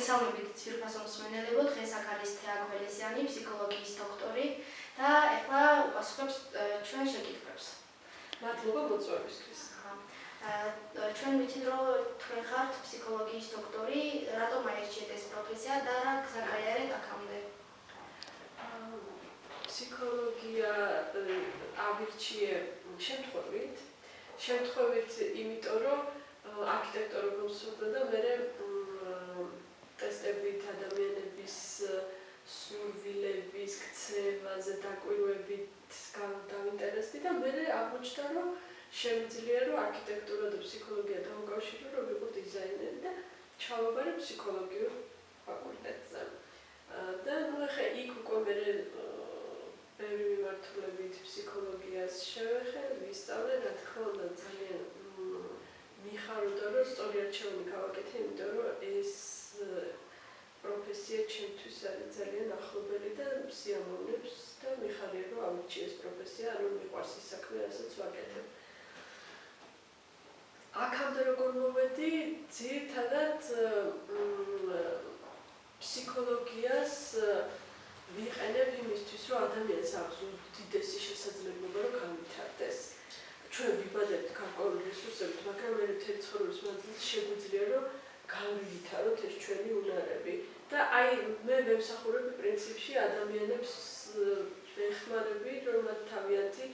მოგესალმებით ძვირფასო მსმენელებო, დღეს აქ არის თეა გველესიანი, ფსიქოლოგიის დოქტორი და ეხლა უპასუხებს ჩვენ შეკითხვებს. მადლობა მოწვევისთვის. ჩვენ ვიცით, რომ თქვენ ხართ ფსიქოლოგიის დოქტორი, რატომ აირჩიეთ ეს პროფესია და რა გზა გაიარეთ აქამდე? ფსიქოლოგია ავირჩიე შემთხვევით, იმიტომ რომ არქიტექტორობა მომსწორდა და მე ტესტებით ადამიანების სურვილების ქცევაზე დაკვირვებით დავინტერესდი და მე აღმოჩნდა, რომ შემიძლია რომ არქიტექტურა და ფსიქოლოგია დაუკავშირო, რომ ვიყო დიზაინერი და ჩავაბარე ფსიქოლოგიურ ფაკულტეტზე. და ახლა იქ უკვე მე ბევრი მიმართულებით ფსიქოლოგიას შევეხე, ვისწავლე, რა თქმა უნდა ძალიან მიხარობდა, რომ სწორი არჩევანი გავაკეთე, იმიტომ რომ ეს პროფესია ჩემთვის არის ძალიან ახლობელი და სიამოვნებს და მიხარია, რომ ავირჩიე ეს პროფესია, ანუ მიყვარს ის საქმე, რასაც ვაკეთებ. აქამდე როგორ მოვედი, ძირითადად ფსიქოლოგიას ვიყენებ იმისთვის, რომ ადამიანს აქვს უდიდესი შესაძლებლობა, რომ განვითარდეს. ჩვენ ვიბადებთ გარკვეული რესურსებით, მაგრამ მე მთელი ცხოვრების მანძილზე შეგვიძლია, რომ განვითაროთ ეს ჩვენი უნარები. და აი მე ვემსახურებ პრინციპში ადამიანებს ვეხმარები, რომ მათ თავიანთი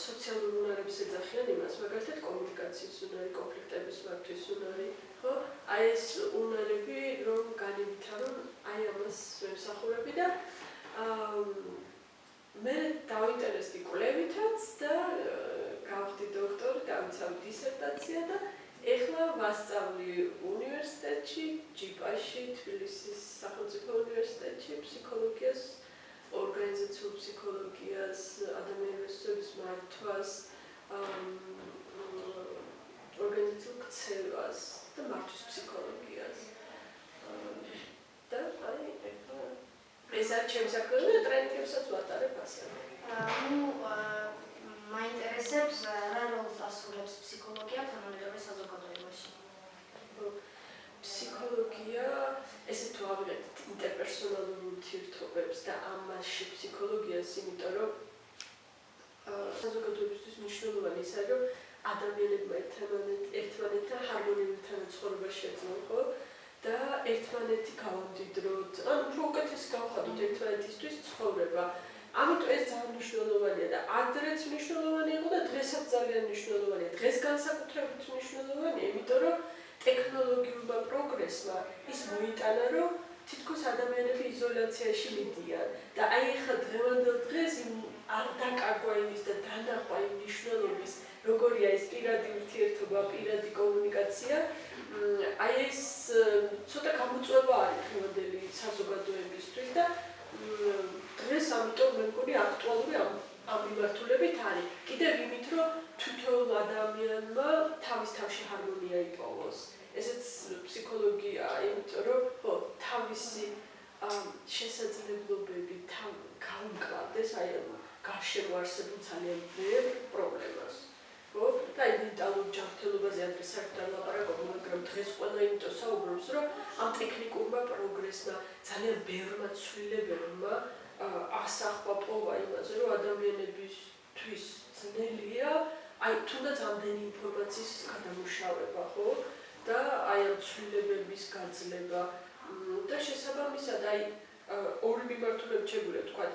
სოციალური უნარების ეძახიან იმას, მაგალითად კომუნიკაციის უნარი, კონფლიქტების მართვის უნარი, ხო? აი ეს უნარები რომ განვითარონ, აი ამას ვემსახურები და მე დავინტერესდი კვლევითაც და გავხდი დოქტორი, დავიცავი დისერტაცია და ეხლა ვასწავლი უნივერსიტეტში, ჯიპაში, თბილისის სახელმწიფო უნივერსიტეტში ფსიქოლოგიას, ორგანიზაციულ ფსიქოლოგიას, ადამიანის რესურსების მართვას, ორგანიზაციულ ქცევას და მართვის ფსიქოლოგიას. და აი ეხლა ეს არის ჩემი საქმე და ტრენინგებსაც ვატარებ ასევე. მაინტერესებს რა როლს ასრულებს ფსიქოლოგია თანამედროვე საზოგადოებაში? ფსიქოლოგია, ესე თუ ავიღეთ ინტერპერსონალურ ურთიერთობებს და ამაში ფსიქოლოგიას, იმიტომ რომ საზოგადოებისთვის მნიშვნელოვანი ის არის, რომ ადამიანებმა ერთმანეთთან ჰარმონიულთან ცხოვრება შეეძლონ, ხო? და ერთმანეთი გავამდიდროთ, ანუ უფრო უკეთესი გავხადოთ ერთმანეთისთვის ცხოვრება. ამიტომ ეს ძალიან მნიშვნელოვანია და ადრეც მნიშვნელოვანი იყო და დღესაც ძალიან მნიშვნელოვანია. დღეს განსაკუთრებით მნიშვნელოვანია, იმიტომ რომ ტექნოლოგიურმა პროგრესმა ის მოიტანა, რომ თითქოს ადამიანები იზოლაციაში მიდიან და აი ახლა დღევანდელ დღეს არ დაკარგვა იმის და დანახვა იმ მნიშვნელობის, როგორია ეს პირადი ურთიერთობა, პირადი კომუნიკაცია, აი ეს ცოტა გამოწვევა არის დღევანდელი საზოგადოებისთვის და დღეს ამიტომ მე მგონი აქტუალური ამ მიმართულებით არის. კიდევ იმით, რომ თითოეულ ადამიანმა თავის თავში ჰარმონია იპოვოს. ესეც ფსიქოლოგია, იმიტომ რომ თავისი შესაძლებლობები გაუმკლავდეს აი გარშემო არსებულ ძალიან ბევრ პრობლემას. და აი მენტალურ ჯანმრთელობაზე ადრე საერთოდ არ ლაპარაკობ, მაგრამ დღეს ყველა იმიტომ საუბრობს, რომ ამ ტექნიკურმა პროგრესმა ძალიან ბევრმა ცვლილებებმა ასახვა პოვა იმაზე, რომ ადამიანებისთვის ძნელია აი თუნდაც ამდენი ინფორმაციის გადამუშავება, ხო? და აი ამ ცვლილებების გაძლება და შესაბამისად აი ორი მიმართულებით შეგვიძლია თქვა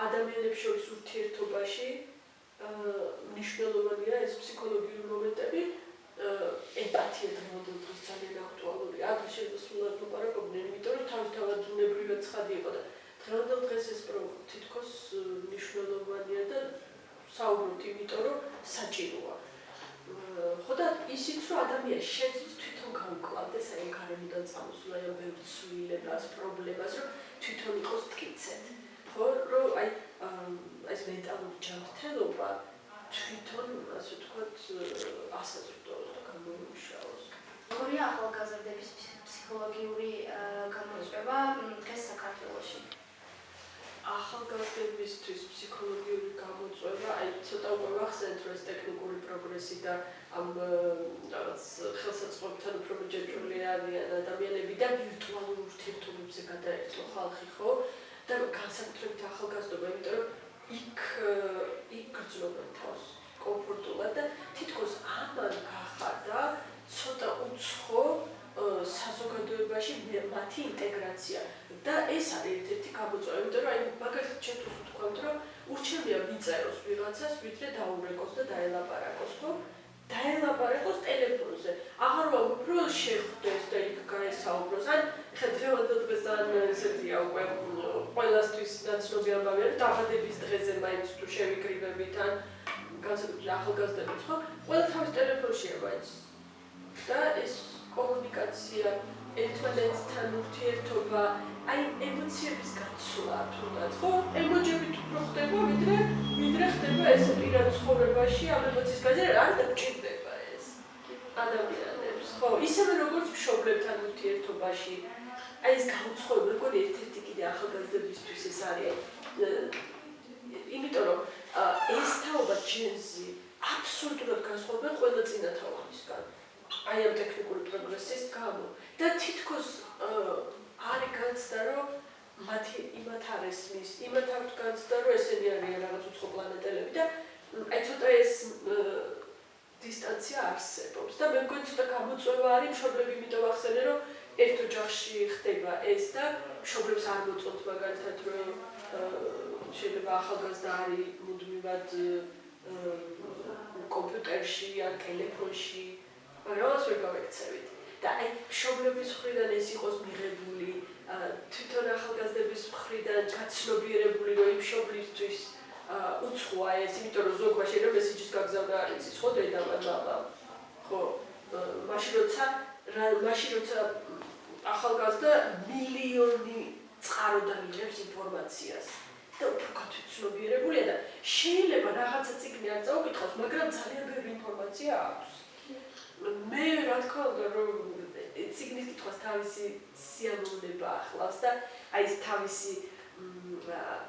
ადამიანებს შორის ურთიერთობაში მნიშვნელოვანია ეს ფსიქოლოგიური მომენტები, ემპათია დღევანდელ დღეს ძალიან აქტუალურია. ადრე შეგვიძლია ლაპარაკობდნენ, იმიტომ რომ თავისთავად ბუნებრივად ცხადი იყო და დღევანდელ დღეს ეს თითქოს მნიშვნელოვანია და საუბრობთ, იმიტომ რომ საჭიროა. ხო და ისიც რომ ადამიანს შეძლოს თვითონ გაუკლავდეს აი გარემოდან წამოსულა ამ ბევრ ცვლილებას, პრობლემას, რომ თვითონ იყოს მტკიცედ. ხო, რომ აი ეს მენტალური ჯანმრთელობა თვითონ, ასე ვთქვათ, ასაზრდოს და გამოიმუშაოს. როგორია ახალგაზრდების ფსიქოლოგიური გამოწვევა დღეს საქართველოში? ახალგაზრდებისთვის ფსიქოლოგიური გამოწვევა, აი ცოტა უკვე ვახსენეთ, რომ ეს ტექნიკური პროგრესი და ამ რაღაც ხელსაწყოებთან უფრო მიჯერჭული არიან ადამიანები და ვირტუალურ ურთიერთობებზე გადაერთო ხალხი, ხო? და განსაკუთრებით ახალგაზრდობა, იმიტომ რომ იქ გრძნობენ თავს კომფორტულად და თითქოს ამან გახადა ცოტა უცხო საზოგადოებაში მათი ინტეგრაცია და ეს არის ერთ-ერთი გამოწვევა, იმიტომ რომ აი მაგალითად ჩემთვის ვთქვათ, რომ ურჩევნია მიწეროს ვიღაცას, ვიდრე დაურეკოს და დაელაპარაკოს, ხო? დაელაპარაკოს ტელეფონზე. აღარ ვამბობ, რომ შეხვდეს და იქ გაესაუბროს. ან ხა დღევანდელ ძალიან ესეთია უკვე ყველასთვის ნაცნობი ამბავია, რომ დაბადების დღეზე მაინც თუ შევიკრიბებით ან განსაკუთრებით ახალგაზრდებს, ხო? ყველა თავის ტელეფონშია მაინც. და ეს კომუნიკაცია, ერთმანეთთან ურთიერთობა, აი ემოციების გაცვლა თუნდაც, ხო? ემოციებით უფრო ხდება, ვიდრე ხდება ეს პირად ცხოვრებაში, ამ ემოციის გაზრდა არ დაჭირდება ეს ადამიანებს, ხო? ისევე როგორც მშობლებთან ურთიერთობაში, აი ეს გამოცხოება, როგორი ერთ-ერთი კიდე ახალგაზრდებისთვის ეს არის, იმიტომ რომ ეს თაობა ჯენზი აბსოლუტურად განსხვავდება ყველა წინა თაობისგან. აი ამ ტექნიკური პროგრესის გამო და თითქოს არის განცდა, რომ მათი იმათ არ ესმის, იმათ აქვს განცდა, რომ ესენი არიან რაღაც უცხო პლანეტელები და აი ცოტა ეს დისტანცია არსებობს და მე მგონი ცოტა გამოწვევა არის მშობლები, იმიტომ ვახსენე, რომ ერთ ოჯახში ხდება ეს და მშობლებს არ მოწონთ მაგალითად, რომ შეიძლება ახალგაზრდა არის მუდმივად კომპიუტერში ან ტელეფონში რაღაც ვერ გავექცევით და აი მშობლების მხრიდან ეს იყოს მიღებული, თვითონ ახალგაზრდების მხრიდან გაცნობიერებული, რომ იმ მშობლისთვის უცხოა ეს, იმიტომ რომ ზოგმა შეიძლება მესიჯის გაგზავნა არ იცის, ხო დედამ ან მამამ, ხო? მაშინ როცა ახალგაზრდა მილიონი წყაროდან იღებს ინფორმაციას და უფრო გათვითცნობიერებულია და შეიძლება რაღაცა წიგნი არ წაუკითხავს, მაგრამ ძალიან ბევრი ინფორმაცია აქვს. მე რა თქმა უნდა რომ წიგნის კითხვას თავისი სიამოვნება ახლავს და აი ეს თავისი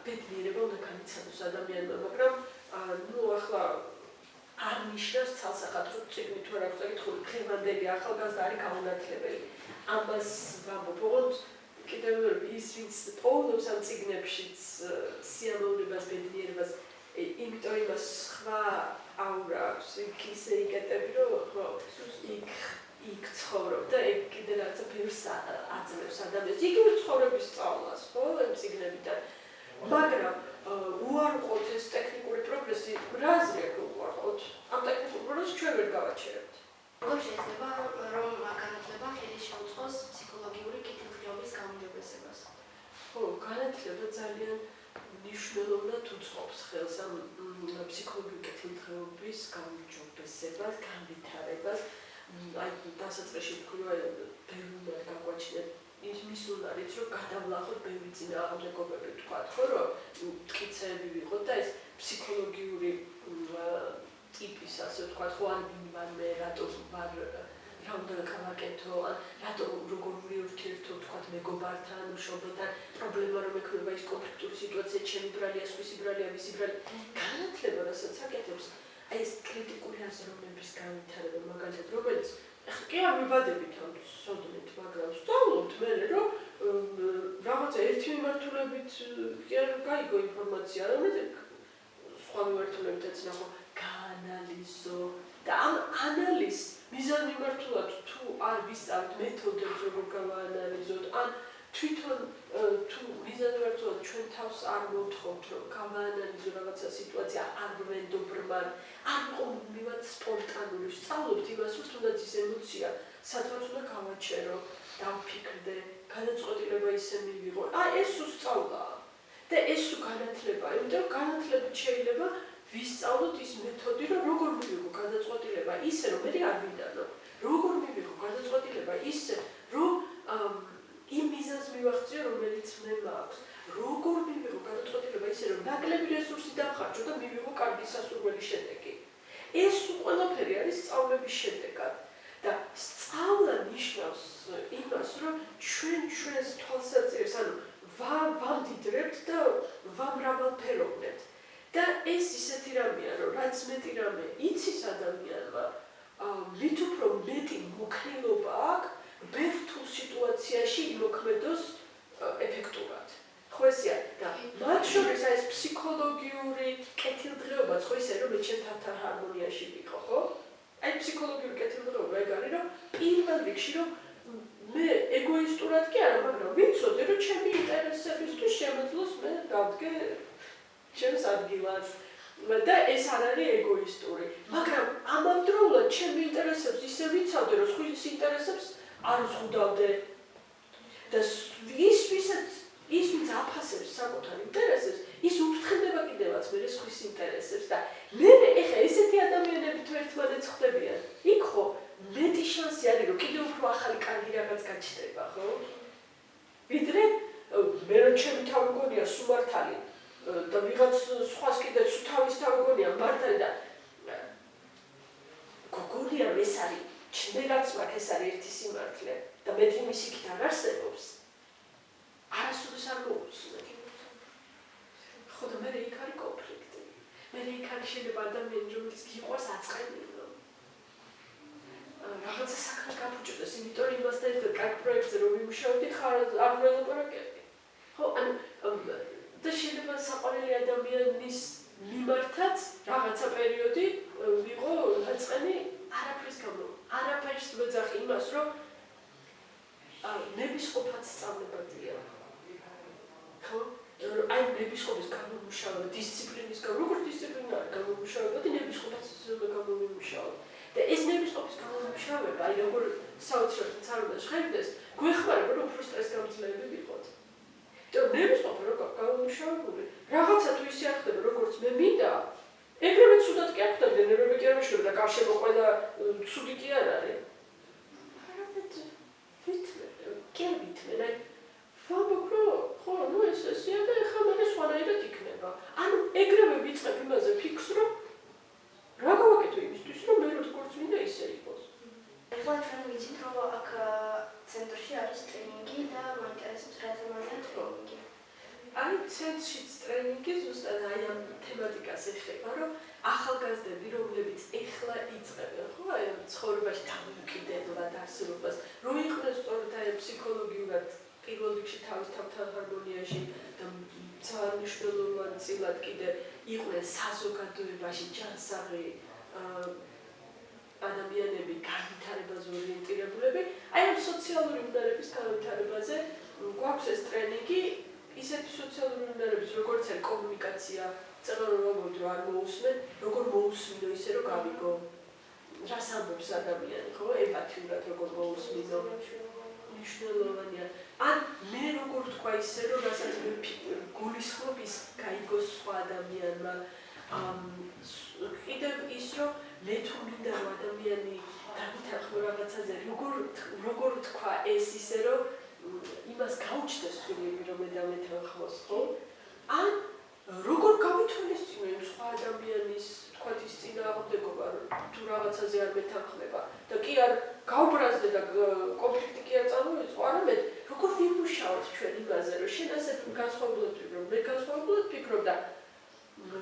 ბედნიერება უნდა განიცადოს ადამიანმა, მაგრამ ნუ ახლა არ ნიშნავს ცალსახად რომ წიგნი თუ არ აქვს წაკითხული, დღევანდელი ახალგაზრდა არის გაუნათლებელი. ამას ვამბობ, ოღონდ კიდევ ის ვინც პოულობს ამ წიგნებშიც სიამოვნებას, ბედნიერებას, იმიტომ იმას სხვა აურა აქვს, იქ ისე იკეტები, რომ ხო, იქ ცხოვრობ და იქ კიდე რაღაცა ბევრს აძლევს ადამიანს. იგივე ცხოვრების სწავლას, ხო, ამ წიგნებიდან. მაგრამ უარყოთ ეს ტექნიკური პროგრესი, რა აზრი აქვს უარყოთ? ამ ტექნიკურ პროგრესს ჩვენ ვერ გავაჩერებთ. როგორ შეიძლება რომ განათლება ხელი შეუწყოს ფსიქოლოგიური კეთილდღეობის გაუმჯობესებას? ხო, განათლება ძალიან მნიშვნელოვნად უწყობს ხელს ამ ფსიქოლოგიური კეთილდღეობის გაუმჯობესებას, განვითარებას. აი დასაწყისში ვთქვი, რომ ბევრმა გაგვაჩნია ის უნარიც, რომ გადავლახოთ ბევრი წინააღმდეგობები, ვთქვათ, ხო, რომ მტკიცეები ვიყოთ და ეს ფსიქოლოგიური ტიპის, ასე ვთქვათ, ხო, ან ვინმე, რატომ ვარ, რა უნდა გავაკეთო, ან რატომ როგორ ურთიერთო, ვთქვათ, მეგობართან, მშობელთან, პრობლემა რომ ექნება ის კონფლიქტური სიტუაცია, ჩემი ბრალია, სხვისი ბრალია, მისი ბრალია. განათლება, რასაც აკეთებს, აი ეს კრიტიკული აზროვნების განვითარება, მაგალითად, რომელიც კი არ ვიბადებით ამ სოდნით, მაგრამ სწავლობთ მე, რომ რაღაცა ერთი მიმართულებით კი არ გაიგო ინფორმაცია, რომელიც სხვა მიმართულებითაც ნახო, გაანალიზო და ამ ანალიზს მიზანმიმართულად თუ არ ვისწავლთ მეთოდებს, როგორ გავაანალიზოთ, ან თვითონ თუ მიზანმიმართულად ჩვენ თავს არ მოვთხოვთ, რომ გავაანალიზო რაღაცა სიტუაცია, არ გვენდობრმან, არ ვიყო მუდმივად სპონტანური, ვსწავლობთ იმას, რომ თუნდაც ის ემოცია, სადღაც უნდა გავაჩერო, დავფიქრდე, გადაწყვეტილება ისე მივიღო. ეს უსწავლაა და ეს განათლებაა, იმიტომ რომ განათლებით შეიძლება ვისწავლოთ ის მეთოდი, რომ როგორ მივიღო გადაწყვეტილება ისე, რომ მე არ ვიდანო, როგორ მივიღო გადაწყვეტილება ისე, რომ იმ მიზანს მივახციო, რომელიც მე მაქვს. როგორ მივიღო გადაწყვეტილება ისე, რომ ნაკლები რესურსი დავხარჯო და მივიღო კარგი სასურველი შედეგი. ეს ყველაფერი არის სწავლების შედეგად და სწავლა ნიშნავს იმას, რომ ჩვენ ჩვენს თვალსაჩინოს, ანუ ვამდიდრებთ და ვამრავალფეროვნებთ. და ეს ისეთი რამეა, რომ რაც მეტი რამე იცის ადამიანმა, მით უფრო მეტი მოქნილობა აქვს ბევრ რთულ სიტუაციაში იმოქმედოს ეფექტურად. ხო ესეა და მათ შორის ეს ფსიქოლოგიური კეთილდღეობაც ხო ისე რომ მე ჩემ თავთან ჰარმონიაში ვიყო, ხო? აი ფსიქოლოგიური კეთილდღეობა ეგ არის, რომ პირველ რიგში რომ მე ეგოისტურად კი არა, მაგრამ ვიცოდი, რომ ჩემი ინტერესებისთვის შემეძლოს მე დავდგე ჩემს ადგილას. და ეს არ არის ეგოისტური, მაგრამ ამავდროულად ჩემი ინტერესებს ისე ვიცავდი, რომ სხვის ინტერესებს არ ვზღუდავდე. და ის ვინც აფასებს საკუთარ ინტერესებს, ის უფრთხილდება კიდევაც მე სხვის ინტერესებს და მე ეხლა ესეთი ადამიანები თუ ერთმანეთს ხვდებიან, იქ ხო მეტი შანსი არის, რომ კიდევ უფრო ახალი კარგი რაღაც გაჩნდება, ხო? ვიდრე მე რომ ჩემი თავი მგონია სულ მართალი და ვიღაც სხვას კიდე სულ თავის თავი მგონია მართალი და გოგონია ეს არის ჩნდელაც მაქვს ეს არის ერთი სიმართლე და მე იმის იქით არ არსებობს. არასოდეს არ მოუწნე. ხო და მე იქ არის კონფლიქტი. მე იქ არის შეიძლება ადამიანი რომელიც გიყვარს აწყენინო. რაღაცა საქმე გაფუჭდეს, იმიტომ რომ იმასთან ერთად კარგ პროექტზე რომ ვიმუშაობდი, ხარ არ ველაპარაკები. ხო, ანუ და შეიძლება საყვარელი ადამიანის მიმართაც რაღაცა პერიოდი ვიყო აწყენი არაფრის გამო. არაფერს ვეძახი იმას, რომ ნებისყოფაც სწავლებადია. ხო? აი ნებისყოფის გამომუშავება, დისციპლინის როგორ დისციპლინა არ გამომუშავება და ნებისყოფაც გამომუშავება. და ეს ნებისყოფის გამომუშავება, აი როგორ საოცრად არ უნდა შეხებდეს, გვეხმარება რომ უფრო სტრესგამძლეები ვიყოთ. და ნებისყოფი როგორ გამომუშავებული, რაღაცა თუ ისე არ ხდება, როგორც მე მინდა, ეგრევე ცუდად კი არ ხდება, ნერვები კი არ მეშორება და გარშემო ყველა ცუდი კი არ არის. არამედ ვითმენ, აი ვამბობ, ხო, ნუ ესეა და ეხლა მე სხვანაირად იქნება. ანუ ეგრევე ვიწყებ იმაზე ფიქრს, რომ რა გავაკეთო იმისთვის, რომ მე როგორც მინდა ისე იყოს. ეხლა ჩვენ ვიცით, რომ აქ ცენტრში არის ტრენინგი და მაინტერესებს რა თემაზეა ტრენინგი. აი ცენტრშიც ტრენინგი ზუსტად აი ამ თემატიკას ეხება, რომ ახალგაზრდები, რომლებიც ეხლა იწყებენ, ხო, აი ცხოვრებაში დამოუკიდებლად არსებობას, რომ იყვნენ სწორედ აი ფსიქოლოგიურად პირველ რიგში თავის თავთან ჰარმონიაში და ძალიან მნიშვნელოვანი წილად კიდე იყვნენ საზოგადოებაში ჯანსაღი ადამიანები განვითარებაზე ორიენტირებულები, აი ამ სოციალური უნარების განვითარებაზე გვაქვს ეს ტრენინგი, ისეთი სოციალური უნარების, როგორც არის კომუნიკაცია, წეღორობოდ რომ არ მოусმენ, როგორ მოусმინო ისე რომ გავიგო, რას ამბობს ადამიანი, ხო, ემპათიურად როგორ მოусმინო, მნიშვნელოვანია. ან მე როგორ თქვა ისე რომ რასაც მე გულისხმობ ის გაიგოს სხვა ადამიანმა, კიდევ ის რომ მე თუ მინდა რომ ადამიანი დავითარხო რაღაცაზე, როგორ თქვა ეს ისე რომ იმას გაუჩნდეს სულები რომ მე დამეთანხმოს, ხო? ან როგორ გავითვალისწინო იმ სხვა ადამიანის თქვათ ის წინააღმდეგობა თუ რაღაცაზე არ მეთანხმება და კი არ გაუბრაზდე და კონფლიქტი კი არ წამოიწყო, არამედ როგორ ვიმუშაოთ ჩვენ იმაზე რომ შენ ასე განსხვავებულად ვფიქრობ, მე განსხვავებულად ვფიქრობ და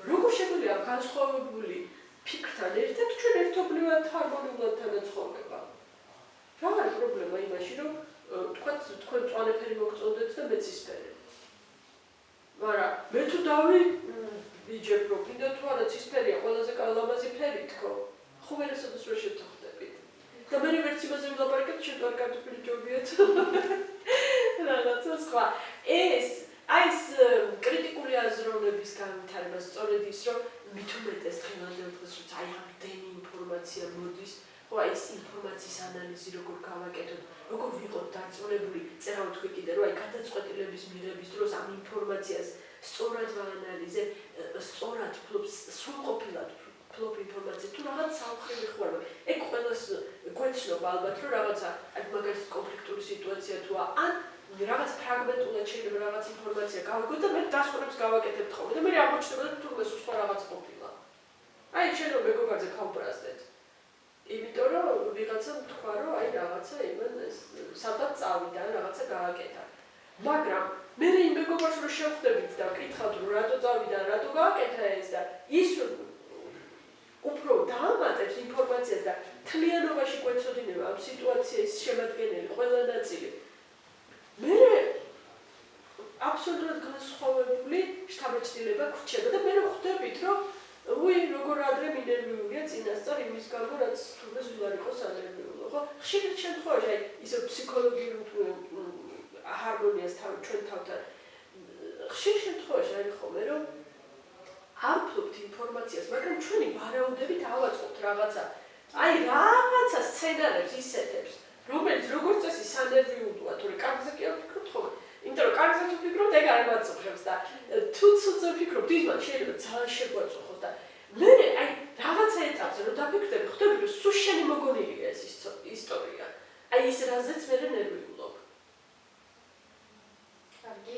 როგორ შეგვიძლია განსხვავებული ფიქრთან ერთად ჩვენ ერთობლივად ჰარმონიულად თანაცხოვრება. რა არის პრობლემა იმაში რომ თქვენ მწვანეფერი მოგწოდეთ და მეც ისფერი. მაგრამ მე თუ დავიჯებ რომ კიდე თუ არა ცისფერია ყველაზე ლამაზი ფერი თქო, ხო ვერასოდეს ვერ შევთანხმდებით. და მე ვერც იმაზე ვილაპარაკებ, შენ თუ არ კარტოფილი ჯობიათ. რაღაცა სხვა. ეს კრიტიკული აზროვნების განვითარება სწორედ ის რომ მით უმეტეს დღევანდელ დღეს როცა აი ამდენი ინფორმაცია მოდის, ხო აი ეს ინფორმაციის ანალიზი როგორ გავაკეთოთ, როგორ ვიყოთ დარწმუნებული, წერავ თქვი კიდე რომ აი გადაწყვეტილების მიღების დროს ამ ინფორმაციას სწორად ვაანალიზებ, სწორად სრულყოფილად ფლობ ინფორმაციას თუ რაღაც სამხრივი ხوارება. ეგ ყველას გვეცნობა ალბათ რომ რაღაცა აი მაგალითად კონფლიქტური სიტუაცია თუა ან რაღაც ფრაგმენტულად შეიძლება რაღაც ინფორმაცია გავიგოთ და მე დასკვნებს გავაკეთებთ ხოლმე და მე აღმოჩნდება რომ თურმე სხვა რაღაც ყოფილა. აი შენ რომ მეგობარზე გავბრაზდეთ. იმიტომ რომ ვიღაცამ თქვა რომ აი რაღაცა იმან სადღაც წავიდა, რაღაცა გააკეთა. მაგრამ მე იმ მეგობარს რო შევხვდებით და ვკითხავთ რომ რატო წავიდა, რატო გააკეთა ეს და ის უფრო დაამატებს ინფორმაციას და თლიანობაში გვეცოდინება ამ სიტუაციის შემადგენელი ყველა ნაწილი. მე აბსოლუტურად განსხვავებული შთაბეჭდილება გვჭირდა და მე ხვდებით რომ როგორ ადრე მინერვიულია წინასწარ იმის გამო რაც თუნდაც ვარ იყოს ანერვიულო, ხო? ხშირ შემთხვევაში ისე ფსიქოლოგიურ ჰარმონიას ჩვენ თავთან ხშირ შემთხვევაში არის ხოლმე რომ არ ვფლობთ ინფორმაციას, მაგრამ ჩვენი ვარაუდებით ავაწყობთ რაღაცა. აი რაღაცა სცენარებს ისეთებს, რომელიც როგორც წესი სანერვიულოა, თორე კარგზე კი არ ვფიქრობთ ხოლმე. იმიტომ რომ კარგზე თუ ვფიქრობთ, ეგ არ მაწუხებს და თუ ცუდზე ვფიქრობთ, ისმან შეიძლება ძალიან შეგვაწუხოს და მე აი რაღაცა ეტაპზე რომ დაფიქრდები, ხვდები რომ სულ შენი მოგონილია ეს ისტორია. აი ის რაზეც მე ნერვიულობ. კარგი.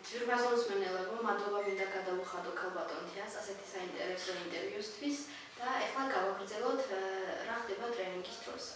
ძვირფასობის მენელებო, მადლობა მინდა გადავუხადო ქალბატონ თიას ასეთი საინტერესო ინტერვიუსთვის და ეხლა გავაგრძელოთ რა ხდება ტრენინგის დროს.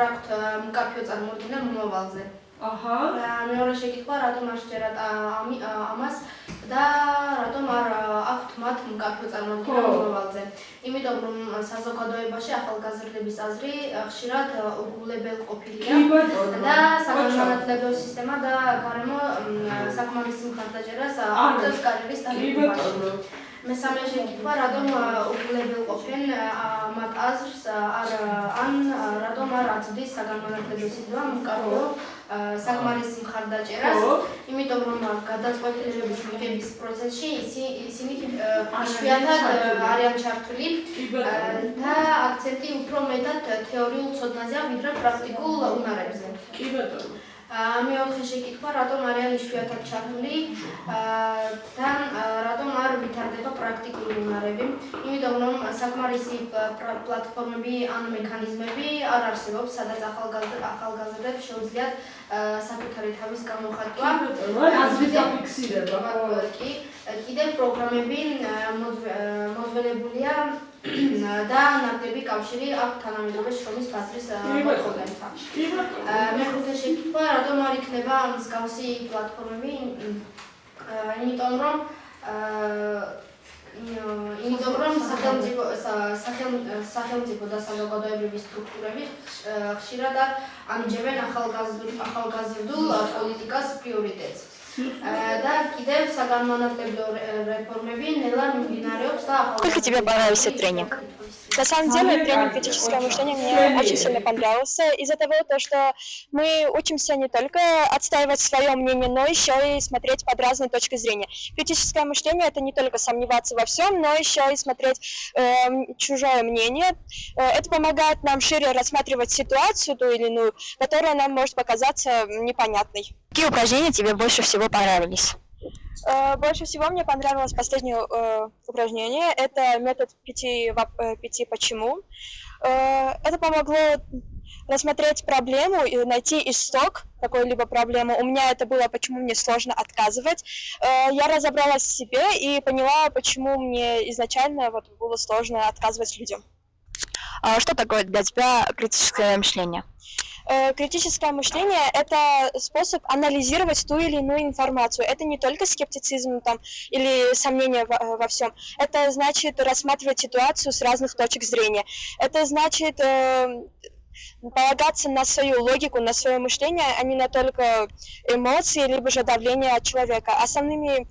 აქვთ მკაფიო წარმოდგენა მომავალზე. აჰა. მეორე შეკითხვა, რატომ არ შეჯერათ ამას და რატომ არ აქვთ მათ მკაფიო წარმოდგენა მომავალზე? იმიტომ რომ საზოგადოებაში ახალგაზრდების აზრი ხშირად უგულებელყოფილია და საგანმანათლებლო სისტემა და გარემო საკმარისი მხარდაჭერას აძლევს კარიერის დაგეგმვაში. მესამე შეკითხვა, რატომ უგულებელყოფენ მათ აზრს ან რატომ არ აწვდის საგანმანათლებლო სისტემა მკაფიო საკმარისი მხარდაჭერას, იმიტომ რომ გადაწყვეტილებების მიღების პროცესში ისინი იშვიათად არიან ჩართული და აქცენტი უფრო მეტად თეორიულ ცოდნაზეა, ვიდრე პრაქტიკულ უნარებზე. კი ბატონო. მეოთხე შეკითხვა, რატომ არიან იშვიათად ჩართული და რატომ არ ვითარდება პრაქტიკული უნარები? იმიტომ რომ საკმარისი პლატფორმები ან მექანიზმები არ არსებობს, სადაც ახალგაზრდებს შეუძლიათ საკუთარი თავის გამოხატვა. აზრის დაფიქსირება. კი, კიდევ პროგრამები მოძველებულია და ნაკლები კავშირი აქვს თანამედროვე შრომის ბაზრის მოწყობილთან. მეხუთე შეკითხვა, რატომ არ იქნება მსგავსი პლატფორმები? იმიტომ რომ სახელმწიფო და საზოგადოებრივი სტრუქტურები ხშირად ამიჯებენ ახალგაზრდულ პოლიტიკას პრიორიტეტს. და კიდევ საგანმანათლებლო რეформები ნელა მიმდინარეობს და Сколько тебе понравился тренинг? На самом деле, тренинг «Критическое мышление» мне очень сильно понравился из-за того, что мы учимся не только отстаивать свое мнение, но еще и смотреть под разные точки зрения. Критическое мышление – это не только сомневаться во всем, но еще и смотреть чужое мнение. Это помогает нам шире рассматривать ситуацию ту или иную, которая нам может показаться непонятной. Какие упражнения тебе больше всего понравились? Больше всего мне понравилось последнее упражнение. Это метод 5 почему. Это помогло рассмотреть проблему и найти исток какой-либо проблемы. У меня это было, почему мне сложно отказывать. Я разобралась в себе и поняла, почему мне изначально было сложно отказывать людям. Что такое для тебя критическое мышление? Критическое мышление – это способ анализировать ту или иную информацию. Это не только скептицизм или сомнение во всем. Это значит рассматривать ситуацию с разных точек зрения. Это значит полагаться на свою логику, на свое мышление, а не на только эмоции, либо же давление от человека. Основными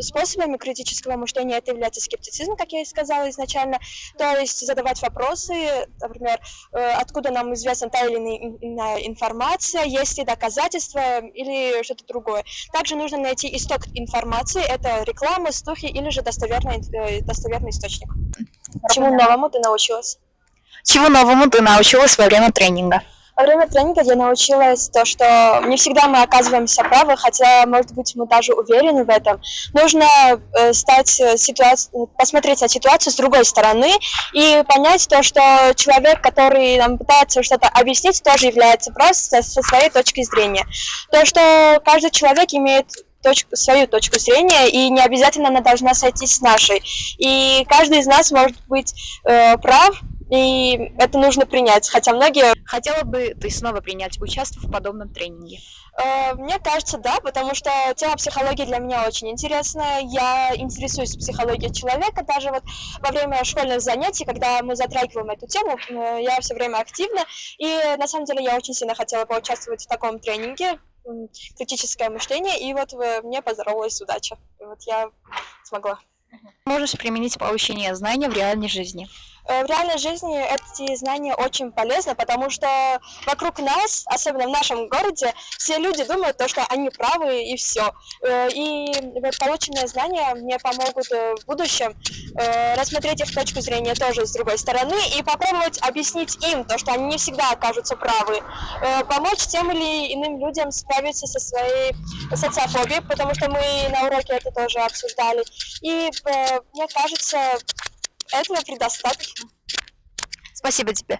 способами критического мышления это является скептицизм, как я и сказала изначально, то есть задавать вопросы, например, откуда нам известна та или иная информация, есть ли доказательства или что-то другое. Также нужно найти исток информации, это реклама, слухи или же достоверный источник. Чему новому ты научилась? Чему новому ты научилась во время тренинга? Во время тренинга я научилась то, что не всегда мы оказываемся правы, хотя, может быть, мы даже уверены в этом. Нужно посмотреть на ситуацию с другой стороны и понять то, что человек, который нам пытается что-то объяснить, тоже является прав со своей точки зрения. То, что каждый человек имеет свою точку зрения, и не обязательно она должна сойтись с нашей. И каждый из нас может быть прав, и это нужно принять, хотя многие... Хотела бы ты снова принять участие в подобном тренинге? Мне кажется, да, потому что тема психологии для меня очень интересная. Я интересуюсь психологией человека, даже во время школьных занятий, когда мы затрагиваем эту тему, я все время активна, и на самом деле я очень сильно хотела поучаствовать в таком тренинге, критическое мышление, и мне поздоровалась удача, и я смогла. Можешь применить получение знаний в реальной жизни? В реальной жизни эти знания очень полезны, потому что вокруг нас, особенно в нашем городе, все люди думают, что они правы и все. И полученные знания мне помогут в будущем рассмотреть их точку зрения тоже с другой стороны и попробовать объяснить им то, что они не всегда окажутся правы. Помочь тем или иным людям справиться со своей социофобией, потому что мы на уроке это тоже обсуждали. И мне кажется, этого предостаточно. Спасибо тебе.